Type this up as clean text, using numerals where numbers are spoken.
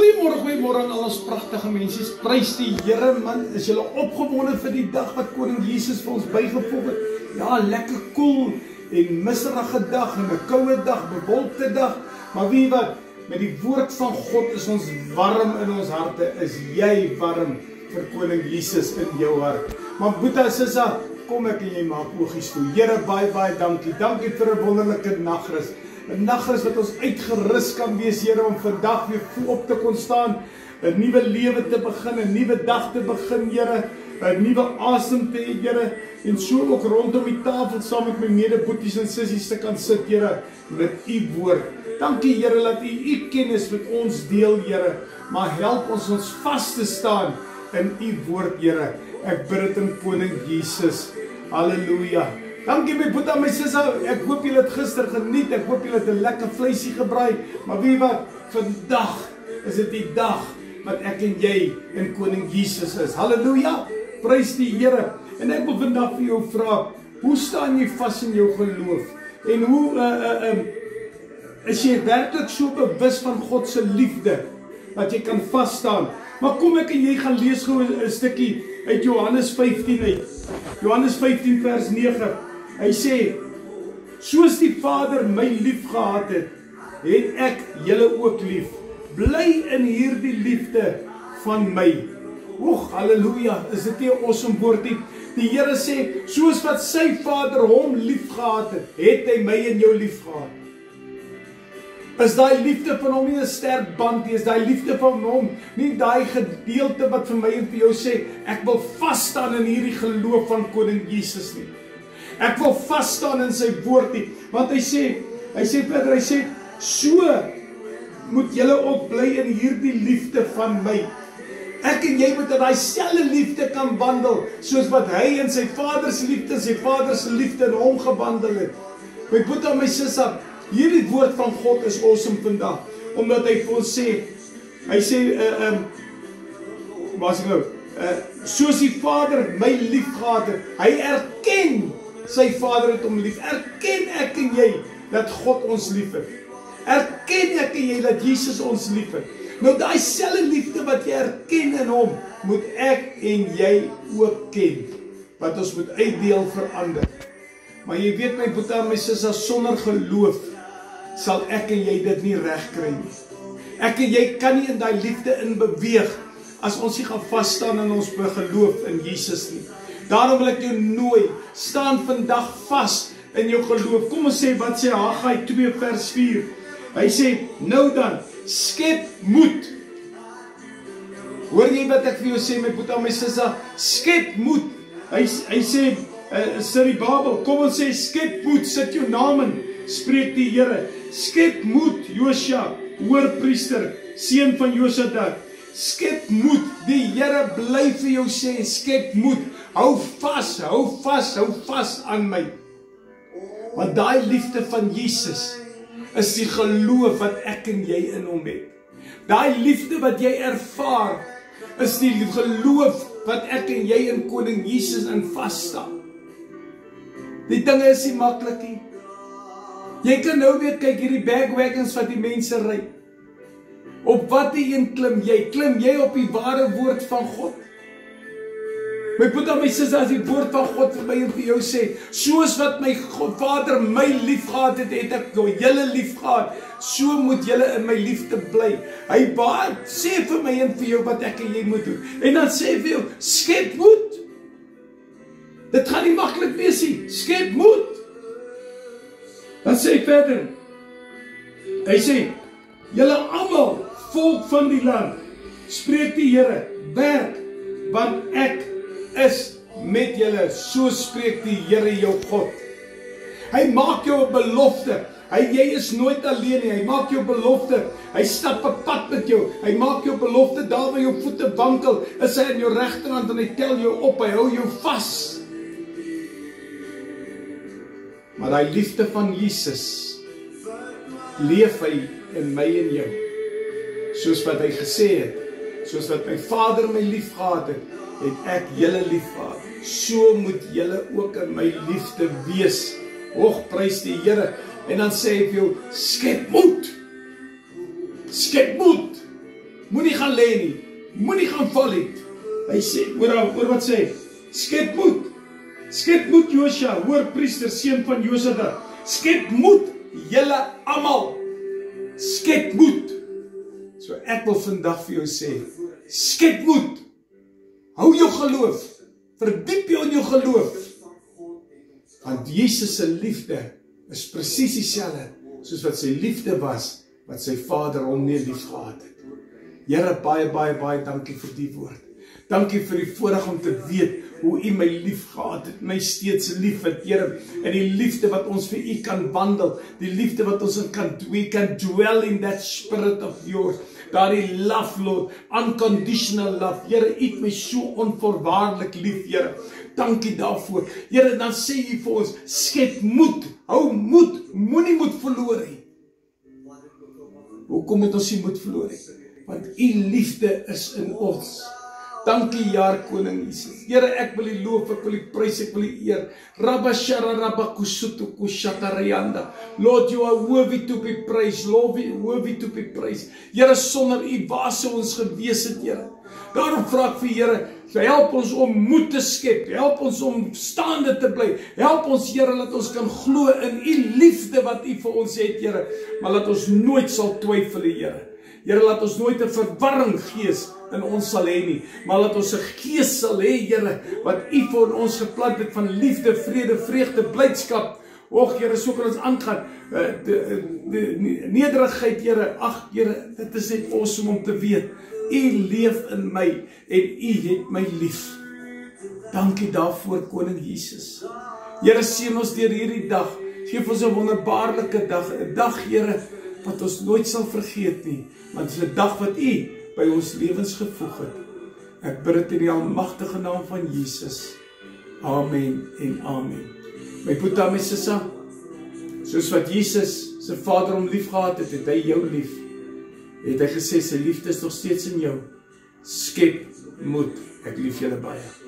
Goeiemôre aan al ons pragtige mense. Prys die Here man. Is julle opgewonde vir die dag wat koning Jesus vir ons bygevoeg het? Ja, lekker koel en miserige dag en 'n koue dag, bewolkte dag. Maar weet wat? Met die woord van God is ons warm in ons harte. Is jy warm vir koning Jesus in jou hart? Maar Boeta, Sissa, kom ek en jy maak oogies toe. Here, baie dankie. Dankie vir 'n wonderlike nagrus. 'n Nagrus wat ons uitgerus kan wees, Here, om vandag weer op te kon staan, 'n nuwe lewe te begin, 'n nuwe dag te begin, Here, 'n nuwe asem te hê, Here, en so ook rondom die tafel saam met my medeboeties en sissies te kan sit, Here, met u woord. Dankie, Here, dat u kennis met ons deel, Here, maar help ons vas te staan in u woord, Here. Ek bid dit in koning Jesus. Halleluja. Dankie my Boeta, my sissa, ek hoop julle het gister geniet, ek hoop julle het 'n lekker vleisie gebraai, maar weet wat, vandag is dit die dag wat ek en jy in koning Jesus is. Halleluja, prys die Here. En ek wil vandag vir jou vra, hoe staan jy vas in jou geloof? En hoe is jy werklik so bewus van God se liefde, dat jy kan vas staan? Maar kom ek en jy gaan lees gou 'n stukkie uit Johannes 15 uit. Johannes 15 vers 9. Hy sê, soos die Vader my lief gehad het, het ek julle ook lief. Bly in hierdie liefde van my. Och, halleluja, is dit nie 'n awesome woord nie? Die Here sê, soos wat sy Vader hom lief gehad het hy my en jou lief gehad. Is daai liefde van hom nie 'n sterk band nie? Is daai liefde van hom nie daai gedeelte wat vir my en vir jou sê, ek wil vas staan in hierdie geloof van koning Jesus nie. Ek wil vas staan in sy woord nie. Want hy sê verder, hy sê, so moet julle ook bly in hierdie liefde van my. Ek en jy moet in daai selfde liefde kan wandel, soos wat hy in sy Vader se liefde, sy Vader se liefde in hom gewandel het. My Boeta, my sissa, hierdie woord van God is awesome vandag, omdat hy vir ons sê, hy sê, soos die Vader my lief gehad het, hy erken sy Vader het hom lief. Erken ek en jy dat God ons lief het. Erken ek en jy dat Jesus ons lief het. Nou daai selfde liefde wat jy erken in hom, moet ek en jy ook ken. Wat ons moet uitdeel verander. Maar jy weet my Boeta, my sissa, sonder geloof sal ek en jy dit nie reg kry nie. Ek en jy kan nie in daai liefde in beweeg as ons nie gaan vas staan in ons geloof in Jesus nie. Daarom wil ek jou nooi, staan vandag vas in jou geloof. Kom ons sê, wat sê Haggai 2 vers 4? Hy sê, nou dan, skep moed. Hoor jy wat ek vir jou sê, my Boeta, my sissa? Skep moed. Hy sê, Zerubbabel, kom ons sê, skep moed, sit jou naam in, spreek die Here. Skep moed, Josua, hoërpriester, seun van Josadak. Skep moed, die Here bly vir jou sê, skep moed. Hou vas aan my. Want daai liefde van Jesus is die geloof wat ek en jy in hom het. Daai liefde wat jy ervaar, is die geloof wat ek en jy in koning Jesus in vas staan. Die dinge is nie maklik nie. Jy kan nou weer kyk hierdie bagwagons wat die mense ry. Op watter een klim jy? Klim jy op die ware woord van God? My Boeta, my sissa, as die woord van God vir my en vir jou sê, soos wat my Vader my lief gehad het, het ek julle lief gehad, so moet julle in my liefde bly. Hy sê vir my en vir jou wat ek en jy moet doen. En dan sê vir jou, skep moed. Dit gaan nie maklik wees nie, skep moed. Dan sê hy verder, hy sê, julle almal, volk van die land, spreek die Here, werk, want ek is met julle, so spreek die Here jou God. Hy maak jou 'n belofte, jy is nooit alleen nie, hy maak jou belofte, hy stap 'n pad met jou, hy maak jou belofte, daar waar jou voete wankel, is hy aan jou regterhand en hy tel jou op, hy hou jou vas. Maar daai liefde van Jesus, leef hy in my en jou, soos wat hy gesê het, soos wat my Vader my lief gehad het, het ek julle lief gehad. So moet julle ook in my liefde wees. Och, prys die Here. En dan sê hy vir jou, skep moed. Skep moed. moenie gaan lê nie, moenie gaan val nie. Hy sê, hoor wat sê, skep moed Josua, hoorpriester, seun van Josadak, skep moed, julle almal, skep moed. So ek wil vandag vir jou sê, skep moed, hou jou geloof, verdiep jou in jou geloof, want Jesus se liefde is presies dieselfde, soos wat sy liefde was, wat sy Vader hom nie lief gehad het. Here, baie dankie vir die woord. Dankie vir die voorreg om te weet hoe U my lief gehad het, my steeds lief het, Here, en die liefde wat ons vir U kan wandel, die liefde wat ons we can dwell in that spirit of yours, daardie love, Lord, unconditional love. Here, U het my so onvoorwaardelik lief, Here. Dankie daarvoor. Here, dan sê U vir ons, skep moed, hou moed, moenie moed verloor nie. Hoekom moet ons nie moed verloor nie? Want U liefde is in ons. Dankie, Heer Koning Jesus. Here, ek wil U loof, ek wil U prys, ek wil U eer. Rabashara rabakusutu kushatarianda. Lord, You are worthy to be praised. Lord, worthy to be praised. Here, sonder U, waar sou ons gewees het, Here? Daarom vra ek vir Here, help ons om moed te skep, help ons om staande te bly, help ons, Here, dat ons kan glo in U liefde wat U vir ons het, Here, maar laat ons nooit sal twyfel, Here. Here, laat ons nooit 'n verwarring gees in ons sal hê nie, maar laat ons 'n gees sal hê, Here, wat U vir ons geplant het van liefde, vrede, vreugde, blydskap. Och, Here, so kan ons aangaan. Nederigheid, Here, ag, Here, dit is net awesome om te weet, U leef in my en U het my lief. Dankie daarvoor, Koning Jesus. Here, seën ons deur hierdie dag. Geef ons 'n wonderbaarlike dag, 'n dag, Here, wat ons nooit sal vergeet nie, want dit is 'n dag wat U by ons lewens gevoeg het. Ek bid dit in die almagtige naam van Jesus. Amen en amen. My Boeta, my Sissa, soos wat Jesus sy Vader hom lief gehad het, het hy jou lief. Het hy gesê, sy liefde is nog steeds in jou. Skep moed. Ek lief julle baie.